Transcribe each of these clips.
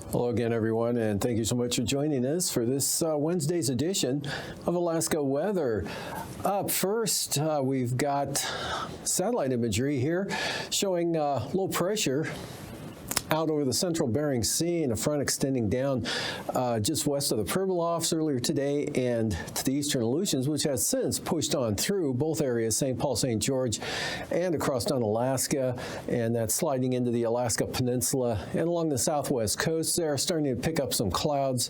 Hello again, everyone, and thank you so much for joining us for this Wednesday's edition of Alaska Weather. Up first, we've got satellite imagery here showing low pressure out over the central Bering Sea and a front extending down just west of the Pribilofs earlier today and to the eastern Aleutians, which has since pushed on through both areas, St. Paul, St. George, and across down Alaska, and that's sliding into the Alaska Peninsula and along the southwest coast there, starting to pick up some clouds,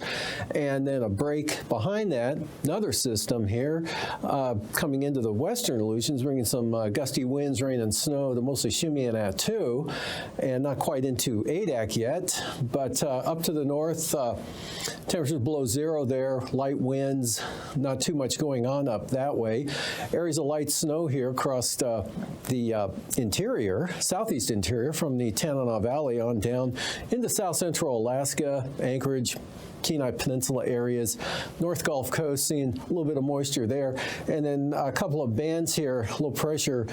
and then a break behind that, another system here coming into the western Aleutians, bringing some gusty winds, rain, and snow to mostly Shimei and Attu, and not quite into AKwx yet, but up to the north, temperatures below zero there, light winds, not too much going on up that way. Areas of light snow here across the interior, southeast interior, from the Tanana Valley on down into south central Alaska, Anchorage, Kenai Peninsula areas, North Gulf Coast, seeing a little bit of moisture there, and then a couple of bands here, low pressure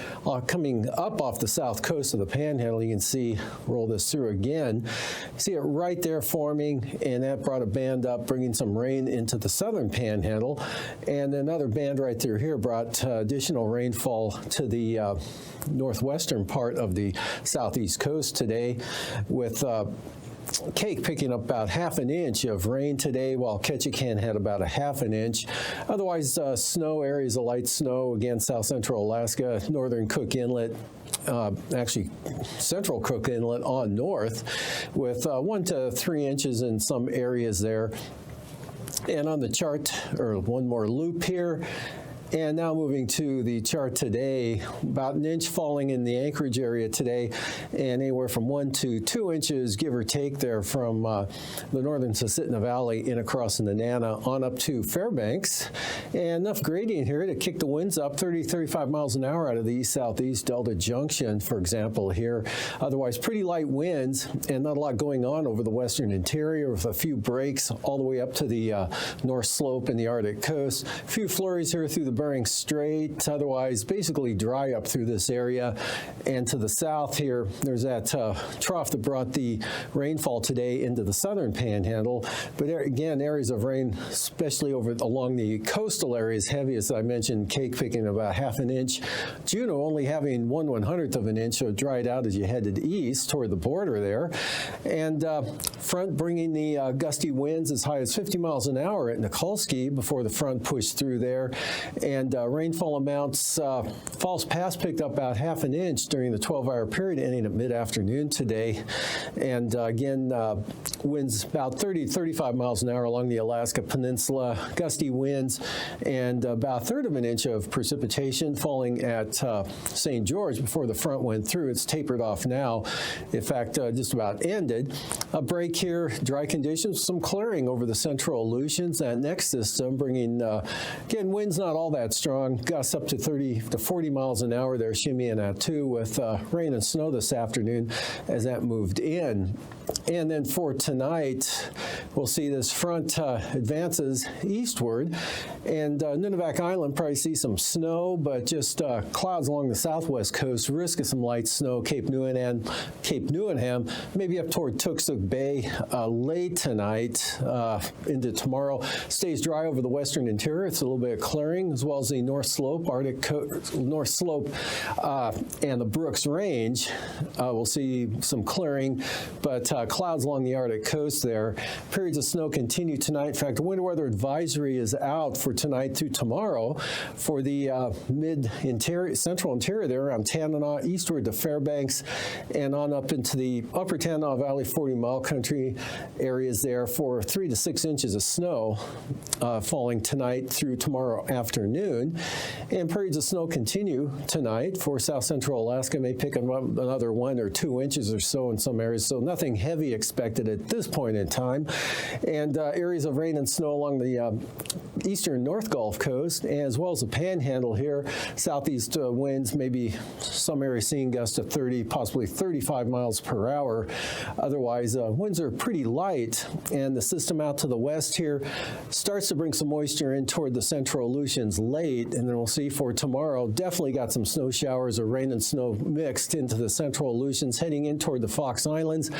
coming up off the south coast of the Panhandle. You can see, roll this through again, see it right there forming, and that brought a band up, bringing some rain into the southern Panhandle, and another band right through here brought additional rainfall to the northwestern part of the southeast coast today, with Cake picking up about ½ an inch of rain today, while Ketchikan had about a ½ an inch. Otherwise, snow, areas of light snow, again, south central Alaska, northern Cook Inlet, actually central Cook Inlet on north, with 1 to 3 inches in some areas there. And on the chart, or one more loop here, and now moving to the chart today, about an inch falling in the Anchorage area today, and anywhere from 1 to 2 inches, give or take, there from the northern Susitna Valley in across the Nenana on up to Fairbanks. And enough gradient here to kick the winds up 30, 35 miles an hour out of the east-southeast Delta Junction, for example, here. Otherwise, pretty light winds and not a lot going on over the western interior, with a few breaks all the way up to the north slope and the Arctic coast. A few flurries here through the Bering Strait, otherwise basically dry up through this area. And to the south here, there's that trough that brought the rainfall today into the southern Panhandle. But again, areas of rain, especially along the coastal areas, heavy, as I mentioned, Cake picking about ½ an inch. Juneau only having 1/100th of an inch, so it dried out as you headed east toward the border there. And front bringing the gusty winds as high as 50 miles an hour at Nikolsky before the front pushed through there. And rainfall amounts, Falls Pass picked up about ½ an inch during the 12-hour period ending at mid-afternoon today. And again, winds about 30 to 35 miles an hour along the Alaska Peninsula, gusty winds, and about 1/3 of an inch of precipitation falling at St. George before the front went through. It's tapered off now. In fact, just about ended. A break here, dry conditions, some clearing over the central Aleutians. That next system bringing, again, winds not all that strong, gusts up to 30 to 40 miles an hour there, Shimei and Attu, with rain and snow this afternoon as that moved in. And then for tonight, we'll see this front advances eastward, and Nunivak Island probably see some snow, but just clouds along the southwest coast, risk of some light snow, Cape Newenham, maybe up toward Tooksuk Bay late tonight into tomorrow. Stays dry over the western interior. It's a little bit of clearing, as well as the North Slope, North Slope, and the Brooks Range. We'll see some clearing, but clouds along the Arctic coast there. Periods of snow continue tonight. In fact, a winter weather advisory is out for tonight through tomorrow for the central interior there around Tanana, eastward to Fairbanks, and on up into the upper Tanana Valley 40-mile country areas there for 3 to 6 inches of snow falling tonight through tomorrow afternoon. And periods of snow continue tonight for south central Alaska. May pick up another 1 or 2 inches or so in some areas, so nothing heavy expected at this point in time. And areas of rain and snow along the eastern North Gulf Coast, as well as the Panhandle here. Southeast winds, maybe some areas seeing gusts of 30, possibly 35 miles per hour. Otherwise, winds are pretty light, and the system out to the west here starts to bring some moisture in toward the central Aleutians late, and then we'll see for tomorrow, definitely got some snow showers or rain and snow mixed into the central Aleutians, heading in toward the Fox Islands.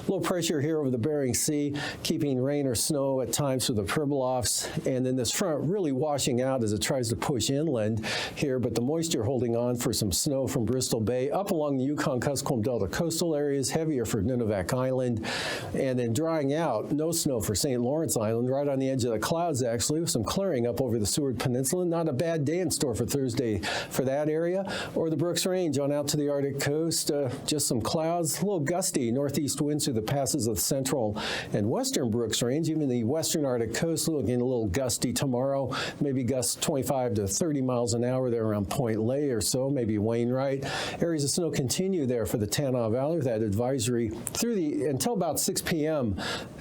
Low pressure here over the Bering Sea, keeping rain or snow at times for the Pribilofs, and then this front really washing out as it tries to push inland here, but the moisture holding on for some snow from Bristol Bay up along the Yukon-Kuskokwim Delta coastal areas, heavier for Nunivak Island, and then drying out, no snow for St. Lawrence Island, right on the edge of the clouds actually, with some clearing up over the Seward Peninsula. Not a bad day in store for Thursday for that area, or the Brooks Range on out to the Arctic coast, just some clouds, a little gusty northeast winds through the passes of the central and western Brooks Range, even the western Arctic coast looking a little gusty tomorrow, maybe gusts 25 to 30 miles an hour there around Point Lay or so, maybe Wainwright. Areas of snow continue there for the Tanana Valley with that advisory through until about 6 p.m.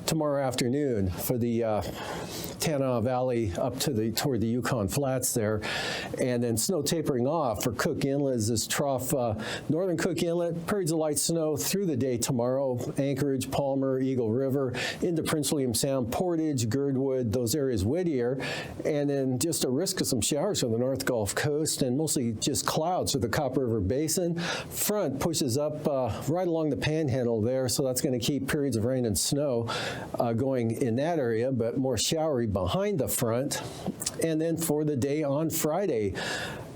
tomorrow afternoon for the Tanana Valley up to toward the Yukon Flats there, and then snow tapering off for Cook Inlet as this trough, northern Cook Inlet, periods of light snow through the day tomorrow, Anchorage, Palmer, Eagle River, into Prince William Sound, Portage, Girdwood, those areas Whittier, and then just a risk of some showers from the North Gulf Coast and mostly just clouds for the Copper River Basin. Front pushes up right along the Panhandle there, so that's going to keep periods of rain and snow going in that area, but more showery behind the front. And then for the day on Friday,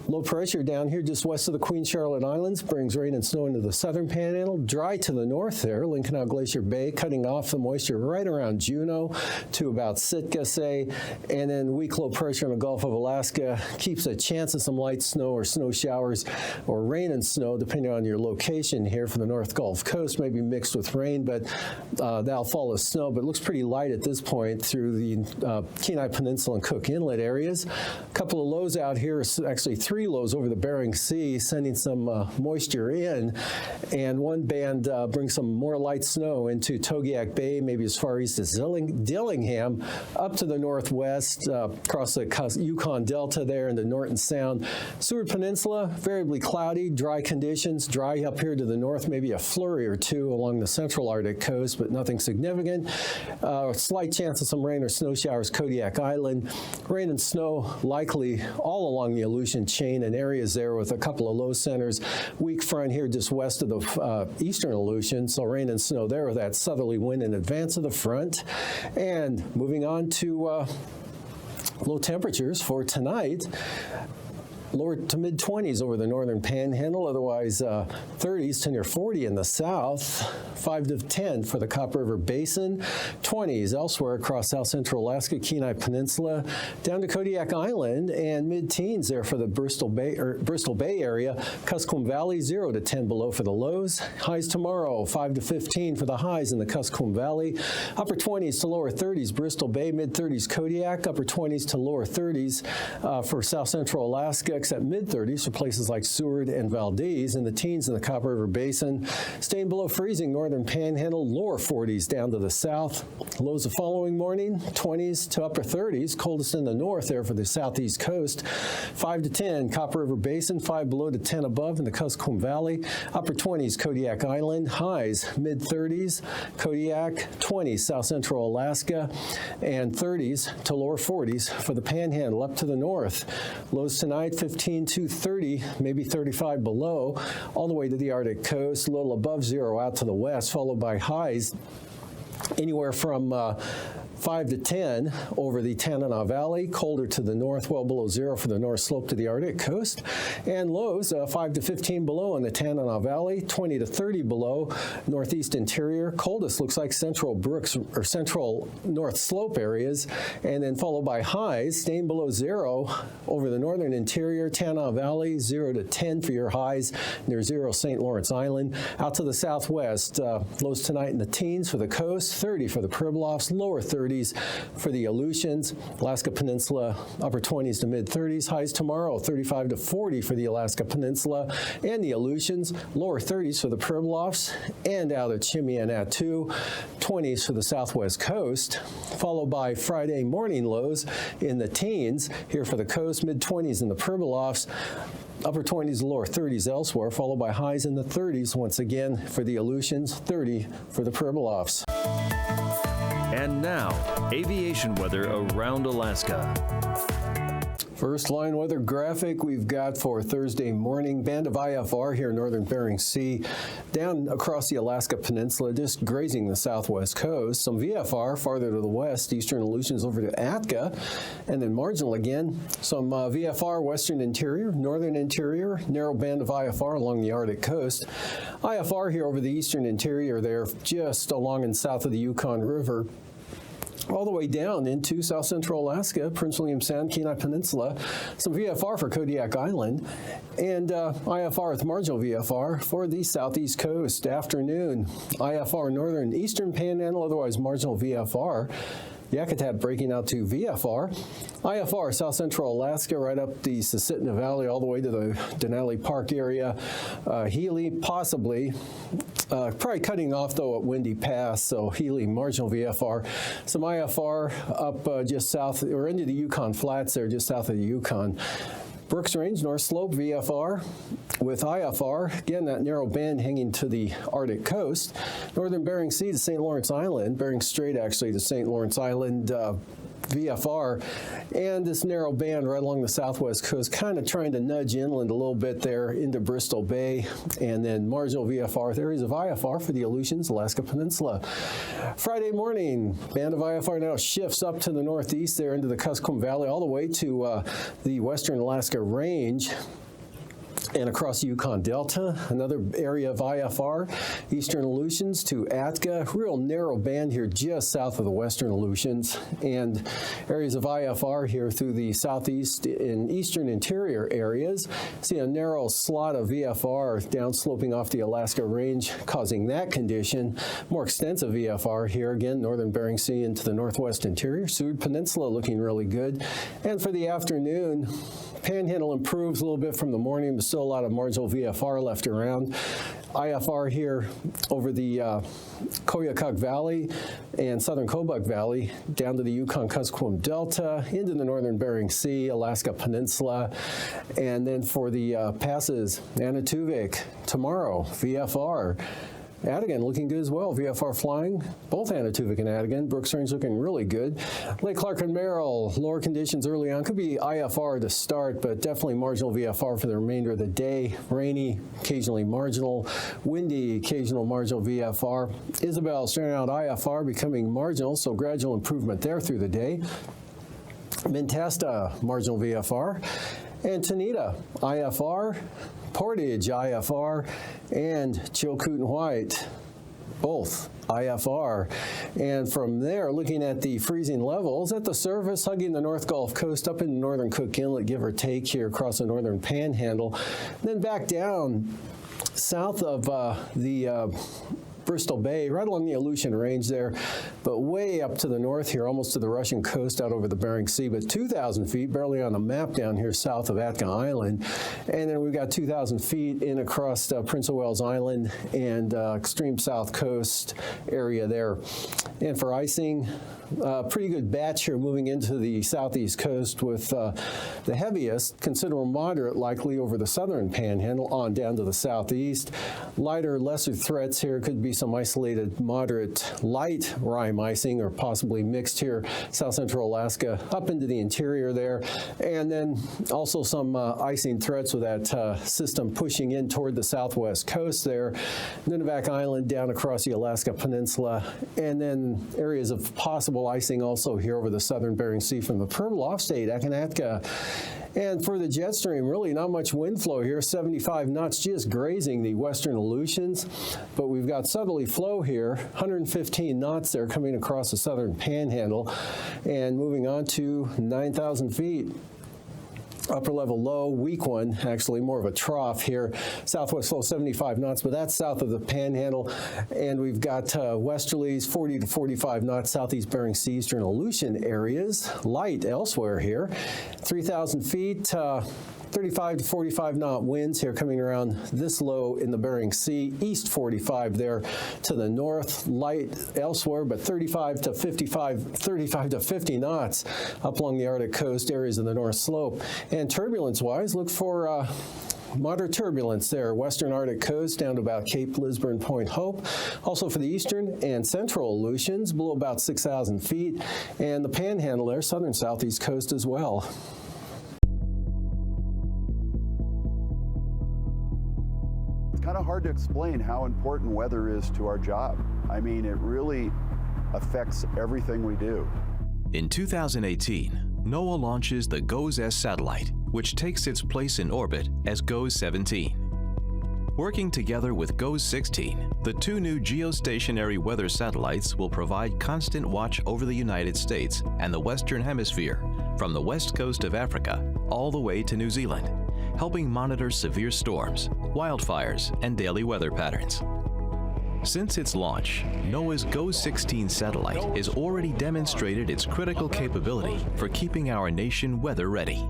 low pressure down here just west of the Queen Charlotte Islands brings rain and snow into the southern Panhandle. Dry to the north there, Lincoln Glacier Bay, cutting off the moisture right around Juneau to about Sitka, say. And then weak low pressure in the Gulf of Alaska keeps a chance of some light snow or snow showers or rain and snow, depending on your location here for the North Gulf Coast, maybe mixed with rain, but that'll follow snow. But it looks pretty light at this point through the Kenai Peninsula and Cook Inlet areas. A couple of lows out here, actually 3 lows over the Bering Sea, sending some moisture in, and one band brings some more light snow into Togiak Bay, maybe as far east as Dillingham, up to the northwest, across the Yukon Delta there into Norton Sound. Seward Peninsula, variably cloudy, dry conditions, dry up here to the north, maybe a flurry or two along the central Arctic coast, but nothing significant. Slight chance of some rain or snow showers, Kodiak Island. Rain and snow likely all along the Aleutian chain and areas there with a couple of low centers. Weak front here just west of the eastern Aleutian, so rain and snow there with that southerly wind in advance of the front. And moving on to low temperatures for tonight. Lower to mid-20s over the northern Panhandle, otherwise 30s to near 40 in the south, 5 to 10 for the Copper River Basin, 20s elsewhere across south central Alaska, Kenai Peninsula, down to Kodiak Island, and mid-teens there for the Bristol Bay area, Kuskokwim Valley, 0 to 10 below for the lows. Highs tomorrow, 5 to 15 for the highs in the Kuskokwim Valley, upper 20s to lower 30s, Bristol Bay, mid-30s Kodiak, upper 20s to lower 30s for south central Alaska, except mid-30s for places like Seward and Valdez, and the teens in the Copper River Basin. Staying below freezing, northern Panhandle, lower 40s down to the south. Lows the following morning, 20s to upper 30s, coldest in the north there for the southeast coast. 5 to 10, Copper River Basin, 5 below to 10 above in the Kuskokwim Valley. Upper 20s, Kodiak Island. Highs, mid-30s, Kodiak, 20s, south central Alaska, and 30s to lower 40s for the Panhandle up to the north. Lows tonight, 15 to 30, maybe 35 below, all the way to the Arctic coast, a little above 0 out to the west, followed by highs anywhere from 5 to 10 over the Tanana Valley, colder to the north, well below 0 for the north slope to the Arctic coast, and lows 5 to 15 below in the Tanana Valley, 20 to 30 below northeast interior. Coldest looks like central Brooks or central north slope areas, and then followed by highs staying below 0 over the northern interior, Tanana Valley, 0 to 10 for your highs, near 0 St. Lawrence Island. Out to the southwest, lows tonight in the teens for the coast, 30 for the Pribilofs, lower 30 30s for the Aleutians. Alaska Peninsula, upper 20s to mid 30s. Highs tomorrow, 35 to 40 for the Alaska Peninsula and the Aleutians. Lower 30s for the Pribilofs and out at Chimianatu. 20s for the southwest coast, followed by Friday morning lows in the teens here for the coast, mid-20s in the Pribilofs, upper 20s, lower 30s elsewhere, followed by highs in the 30s once again for the Aleutians, 30 for the Pribilofs. And now, aviation weather around Alaska. First line weather graphic we've got for Thursday morning. Band of IFR here in northern Bering Sea, down across the Alaska Peninsula, just grazing the southwest coast. Some VFR farther to the west, eastern Aleutians over to Atka, and then marginal again. Some VFR western interior, northern interior, narrow band of IFR along the Arctic coast. IFR here over the eastern interior there, just along and south of the Yukon River, all the way down into south central Alaska, Prince William Sound, Kenai Peninsula. Some VFR for Kodiak Island, and IFR with marginal VFR for the southeast coast. Afternoon, IFR northern eastern panhandle, otherwise marginal VFR. Yakutat breaking out to VFR. IFR, South Central Alaska, right up the Susitna Valley, all the way to the Denali Park area. Healy, possibly. Probably cutting off, though, at Windy Pass, so Healy, marginal VFR. Some IFR up just south, or into the Yukon Flats there, just south of the Yukon. Brooks Range, North Slope, VFR with IFR. Again, that narrow band hanging to the Arctic coast. Northern Bering Sea to St. Lawrence Island, Bering Strait actually to St. Lawrence Island, VFR, and this narrow band right along the southwest coast, kind of trying to nudge inland a little bit there into Bristol Bay, and then marginal VFR with areas of IFR for the Aleutians, Alaska Peninsula. Friday morning, band of IFR now shifts up to the northeast there into the Kuskokwim Valley, all the way to the western Alaska Range, and across the Yukon Delta, another area of IFR, eastern Aleutians to Atka, real narrow band here just south of the western Aleutians, and areas of IFR here through the southeast and eastern interior areas. See a narrow slot of VFR downsloping off the Alaska Range, causing that condition. More extensive VFR here, again, northern Bering Sea into the northwest interior. Seward Peninsula looking really good. And for the afternoon, Panhandle improves a little bit from the morning, but still a lot of marginal VFR left around. IFR here over the Koyukuk Valley and southern Kobuk Valley, down to the Yukon-Kuskokwim Delta, into the northern Bering Sea, Alaska Peninsula, and then for the passes, Anatuvik tomorrow, VFR. Adigan looking good as well. VFR flying, both Anatuvik and Adigan. Brooks Range looking really good. Lake Clark and Merrill, lower conditions early on. Could be IFR to start, but definitely marginal VFR for the remainder of the day. Rainy, occasionally marginal. Windy, occasional marginal VFR. Isabel starting out IFR, becoming marginal, so gradual improvement there through the day. Mentasta, marginal VFR. And Tanita, IFR. Portage, IFR, and Chilkoot and White, both IFR. And from there, looking at the freezing levels at the surface, hugging the North Gulf Coast up into northern Cook Inlet, give or take here across the northern Panhandle, then back down south of the Bristol Bay, right along the Aleutian Range there, but way up to the north here, almost to the Russian coast out over the Bering Sea, but 2,000 feet, barely on the map down here south of Atka Island. And then we've got 2,000 feet in across Prince of Wales Island and extreme south coast area there. And for icing, pretty good batch here moving into the southeast coast with the heaviest, considerable moderate likely over the southern Panhandle on down to the southeast. Lighter, lesser threats here could be some isolated moderate light rime icing or possibly mixed here south central Alaska up into the interior there, and then also some icing threats with that system pushing in toward the southwest coast there, Nunivak Island down across the Alaska Peninsula, and then areas of possible icing also here over the southern Bering Sea from the Pribilof State, Akanatka. And for the jet stream, really not much wind flow here, 75 knots just grazing the western Aleutians, but we've got southerly flow here, 115 knots there coming across the southern Panhandle and moving on to 9,000 feet. upper level low, weak one, actually more of a trough here. Southwest flow 75 knots, but that's south of the Panhandle. And we've got westerlies 40 to 45 knots, southeast Bering Sea, eastern Aleutian areas. Light elsewhere here. 3,000 feet. 35 to 45 knot winds here coming around this low in the Bering Sea, east 45 there to the north, light elsewhere, but 35 to 50 knots up along the Arctic coast areas of the North Slope. And turbulence-wise, look for moderate turbulence there, western Arctic coast down to about Cape Lisburne, Point Hope. Also for the eastern and central Aleutians, below about 6,000 feet, and the Panhandle there, southern southeast coast as well. Kind of hard to explain how important weather is to our job. I mean, it really affects everything we do. In 2018, NOAA launches the GOES-S satellite, which takes its place in orbit as GOES-17. Working together with GOES-16, the two new geostationary weather satellites will provide constant watch over the United States and the Western Hemisphere, from the west coast of Africa all the way to New Zealand, helping monitor severe storms, wildfires, and daily weather patterns. Since its launch, NOAA's GOES-16 satellite has already demonstrated its critical capability for keeping our nation weather ready.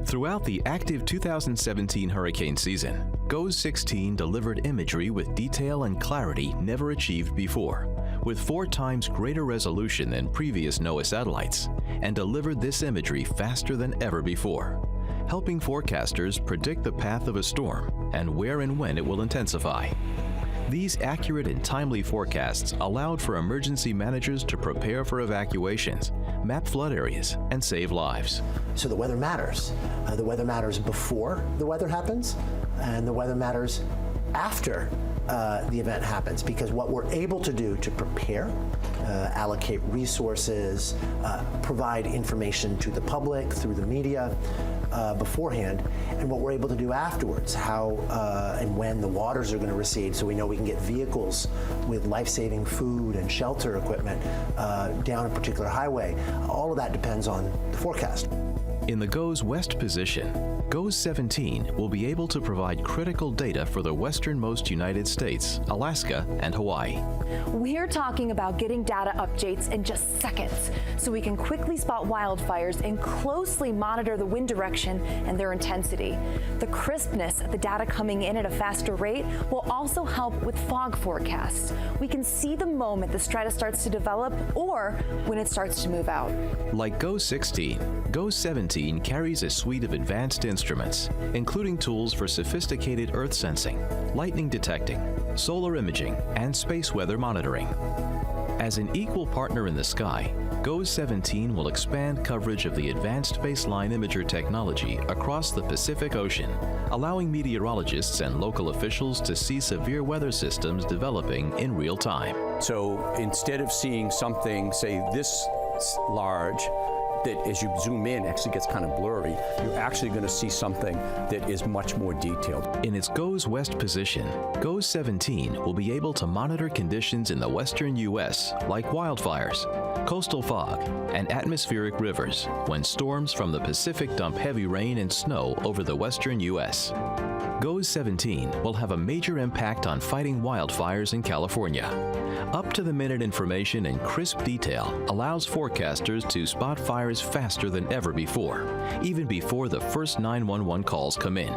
Throughout the active 2017 hurricane season, GOES-16 delivered imagery with detail and clarity never achieved before, with 4 times greater resolution than previous NOAA satellites, and delivered this imagery faster than ever before, helping forecasters predict the path of a storm and where and when it will intensify. These accurate and timely forecasts allowed for emergency managers to prepare for evacuations, map flood areas, and save lives. So the weather matters. The weather matters before the weather happens, and the weather matters after the event happens, because what we're able to do to prepare, allocate resources, provide information to the public through the media beforehand, and what we're able to do afterwards, how and when the waters are going to recede, so we know we can get vehicles with life-saving food and shelter equipment down a particular highway. All of that depends on the forecast. In the GOES West position, GOES-17 will be able to provide critical data for the westernmost United States, Alaska, and Hawaii. We're talking about getting data updates in just seconds, so we can quickly spot wildfires and closely monitor the wind direction and their intensity. The crispness of the data coming in at a faster rate will also help with fog forecasts. We can see the moment the stratus starts to develop or when it starts to move out. Like GOES-16, GOES-17 carries a suite of advanced instruments, including tools for sophisticated earth sensing, lightning detecting, solar imaging, and space weather monitoring. As an equal partner in the sky, GOES-17 will expand coverage of the advanced baseline imager technology across the Pacific Ocean, allowing meteorologists and local officials to see severe weather systems developing in real time. So instead of seeing something, say, this large, that as you zoom in actually gets kind of blurry, you're actually going to see something that is much more detailed. In its GOES West position, GOES-17 will be able to monitor conditions in the western U.S. like wildfires, coastal fog, and atmospheric rivers when storms from the Pacific dump heavy rain and snow over the western U.S. GOES-17 will have a major impact on fighting wildfires in California. Up-to-the-minute information and crisp detail allows forecasters to spot fires faster than ever before, even before the first 911 calls come in,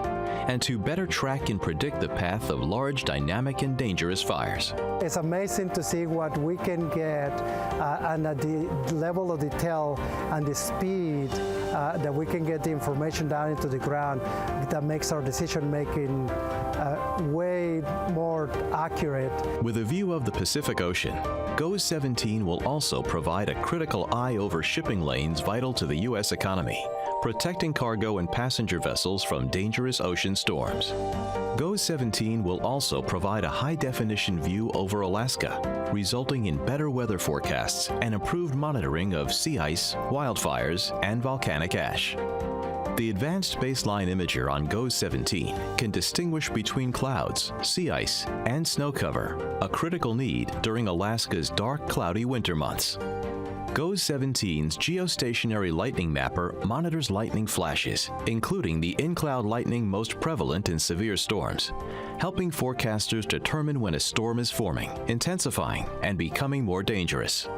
and to better track and predict the path of large, dynamic, and dangerous fires. It's amazing to see what we can get and at the level of detail and the speed that we can get the information down into the ground that makes our decision-making way more accurate. With a view of the Pacific Ocean, GOES-17 will also provide a critical eye over shipping lanes vital to the U.S. economy, protecting cargo and passenger vessels from dangerous ocean storms. GOES-17 will also provide a high-definition view over Alaska, resulting in better weather forecasts and improved monitoring of sea ice, wildfires, and volcanic ash. The advanced baseline imager on GOES-17 can distinguish between clouds, sea ice, and snow cover, a critical need during Alaska's dark, cloudy winter months. GOES 17's geostationary lightning mapper monitors lightning flashes, including the in-cloud lightning most prevalent in severe storms, helping forecasters determine when a storm is forming, intensifying, and becoming more dangerous.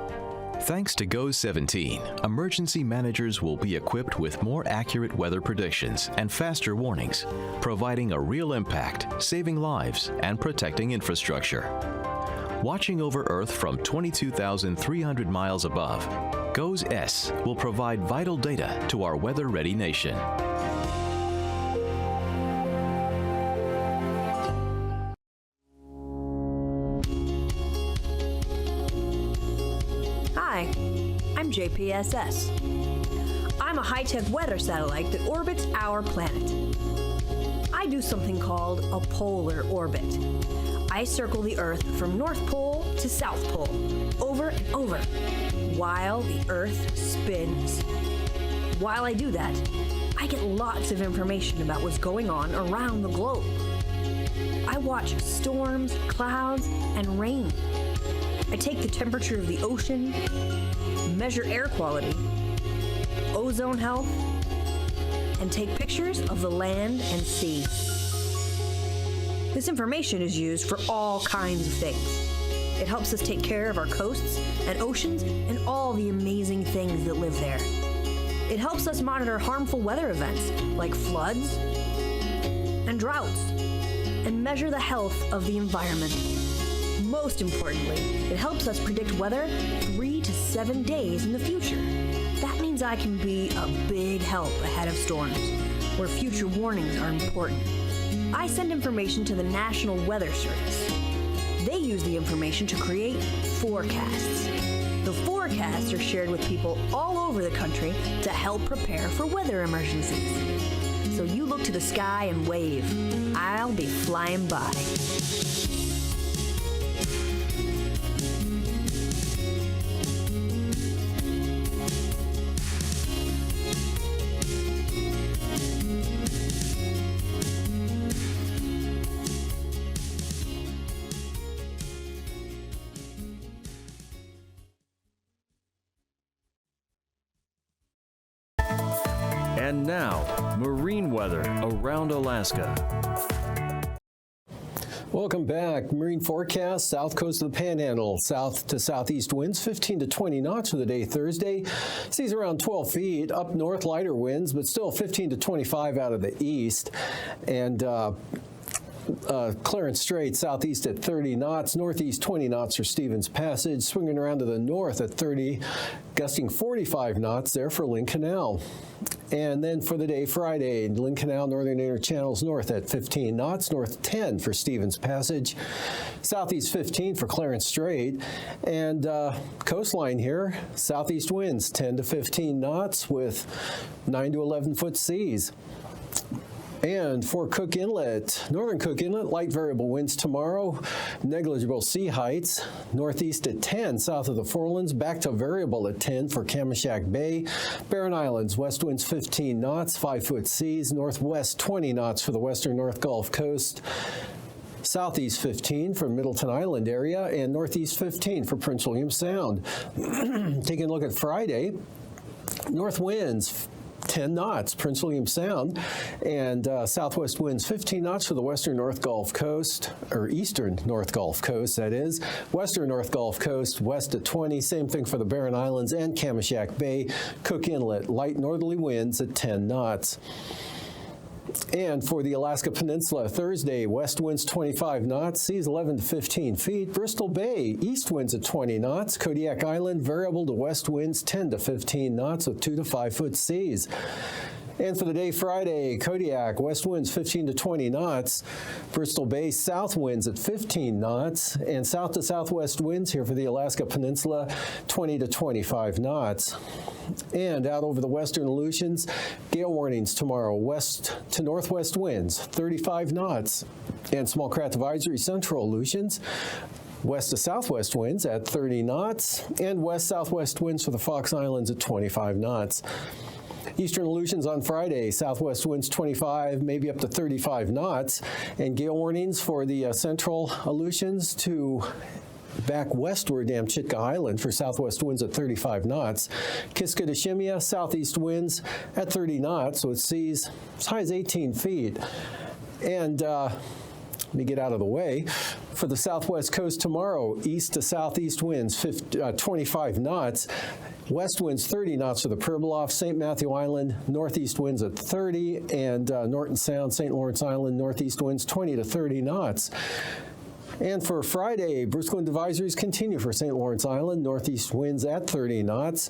Thanks to GOES 17, emergency managers will be equipped with more accurate weather predictions and faster warnings, providing a real impact, saving lives, and protecting infrastructure. Watching over Earth from 22,300 miles above, GOES S will provide vital data to our weather-ready nation. Hi, I'm JPSS. I'm a high-tech weather satellite that orbits our planet. I do something called a polar orbit. I circle the Earth from North Pole to South Pole, over and over, while the Earth spins. While I do that, I get lots of information about what's going on around the globe. I watch storms, clouds, and rain. I take the temperature of the ocean, measure air quality, ozone health, and take pictures of the land and sea. This information is used for all kinds of things. It helps us take care of our coasts and oceans and all the amazing things that live there. It helps us monitor harmful weather events like floods and droughts and measure the health of the environment. Most importantly, it helps us predict weather 3 to 7 days in the future. That means I can be a big help ahead of storms, where future warnings are important. I send information to the National Weather Service. They use the information to create forecasts. The forecasts are shared with people all over the country to help prepare for weather emergencies. So you look to the sky and wave. I'll be flying by. And now, marine weather around Alaska. Welcome back. Marine forecast, south coast of the Panhandle, south to southeast winds, 15 to 20 knots for the day Thursday. Seas around 12 feet. Up north, lighter winds, but still 15 to 25 out of the east. And Clarence Strait, southeast at 30 knots, northeast 20 knots for Stevens Passage, swinging around to the north at 30, gusting 45 knots there for Lynn Canal. And then for the day Friday, Lynn Canal, northern inner channels north at 15 knots, north 10 for Stevens Passage, southeast 15 for Clarence Strait, and coastline here, southeast winds 10 to 15 knots with 9 to 11 foot seas. And for Cook Inlet, northern Cook Inlet, light variable winds tomorrow, negligible sea heights, northeast at 10 south of the Forelands, back to variable at 10 for Kamishak Bay. Barren Islands, west winds 15 knots, 5 foot seas, northwest 20 knots for the western North Gulf Coast. Southeast 15 for Middleton Island area, and northeast 15 for Prince William Sound. Taking a look at Friday, north winds 10 knots, Prince William Sound, and southwest winds 15 knots for the western North Gulf Coast, or eastern North Gulf Coast, that is. Western North Gulf Coast, west at 20, same thing for the Barren Islands and Kamishak Bay. Cook Inlet, light northerly winds at 10 knots. And for the Alaska Peninsula, Thursday, west winds 25 knots, seas 11 to 15 feet. Bristol Bay, east winds at 20 knots. Kodiak Island, variable to west winds 10 to 15 knots with 2 to 5 foot seas. And for the day Friday, Kodiak, west winds 15 to 20 knots. Bristol Bay, south winds at 15 knots. And south to southwest winds here for the Alaska Peninsula, 20 to 25 knots. And out over the western Aleutians, gale warnings tomorrow, west to northwest winds, 35 knots. And small craft advisory central Aleutians, west to southwest winds at 30 knots. And west-southwest winds for the Fox Islands at 25 knots. Eastern Aleutians on Friday, southwest winds 25, maybe up to 35 knots, and gale warnings for the central Aleutians to back westward to Amchitka Island for southwest winds at 35 knots. Kiska to Shemya, southeast winds at 30 knots, so it seas as high as 18 feet. And let me get out of the way. For the southwest coast tomorrow, east to southeast winds 25 knots. West winds 30 knots for the Pribilof, St. Matthew Island, northeast winds at 30, and Norton Sound, St. Lawrence Island, northeast winds 20 to 30 knots. And for Friday, brisk wind advisories continue for St. Lawrence Island, northeast winds at 30 knots.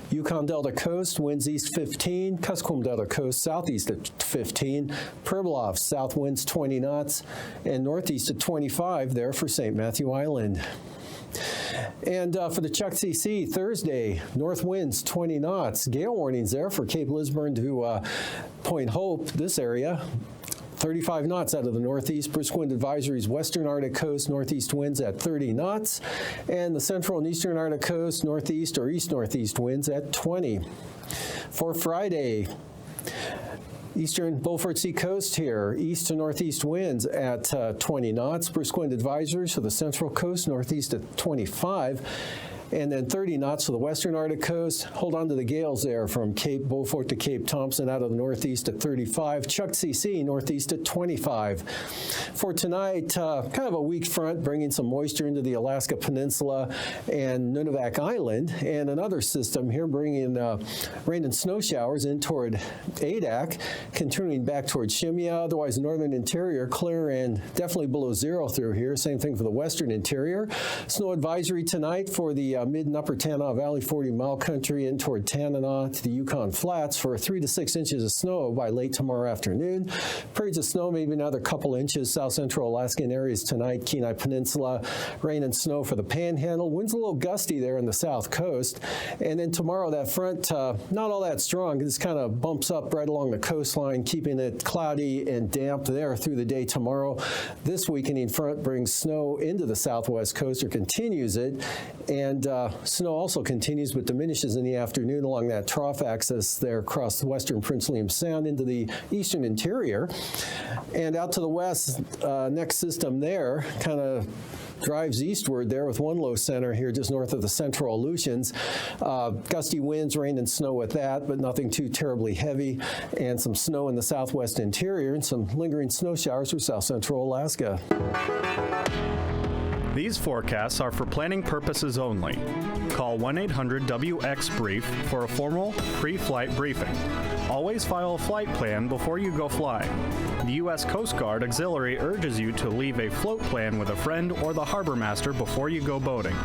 Yukon Delta coast, winds east 15, Kuskokwim Delta coast, southeast at 15, Pribilof, south winds 20 knots, and northeast at 25 there for St. Matthew Island. And for the Chukchi Sea, Thursday, north winds 20 knots. Gale warnings there for Cape Lisburne to Point Hope, this area. 35 knots out of the northeast. Brisk wind advisories, western Arctic coast, northeast winds at 30 knots. And the central and eastern Arctic coast, northeast or east-northeast winds at 20. For Friday, eastern Beaufort Sea coast here, east to northeast winds at 20 knots. Brisk wind advisories for the central coast, northeast at 25. And then 30 knots for the western Arctic coast. Hold on to the gales there from Cape Beaufort to Cape Thompson out of the northeast at 35. Chukchi Sea northeast at 25. For tonight, kind of a weak front bringing some moisture into the Alaska Peninsula and Nunivak Island, and another system here bringing rain and snow showers in toward Adak, continuing back toward Shemya. Otherwise, northern interior clear and definitely below zero through here. Same thing for the western interior. Snow advisory tonight for the mid and upper Tanana Valley 40-mile country in toward Tanana to the Yukon Flats for 3 to 6 inches of snow by late tomorrow afternoon. Periods of snow, maybe another couple inches. South central Alaskan areas tonight, Kenai Peninsula, rain and snow for the Panhandle. Winds a little gusty there in the south coast. And then tomorrow, that front, not all that strong. This kind of bumps up right along the coastline, keeping it cloudy and damp there through the day tomorrow. This weakening front brings snow into the southwest coast, or continues it. And snow also continues but diminishes in the afternoon along that trough axis there across the western Prince William Sound into the eastern interior. And out to the west, next system there kind of drives eastward there with one low center here just north of the central Aleutians. Gusty winds, rain and snow with that, but nothing too terribly heavy, and some snow in the southwest interior and some lingering snow showers for south central Alaska. These forecasts are for planning purposes only. Call 1-800-WX-BRIEF for a formal pre-flight briefing. Always file a flight plan before you go flying. The U.S. Coast Guard Auxiliary urges you to leave a float plan with a friend or the harbor master before you go boating.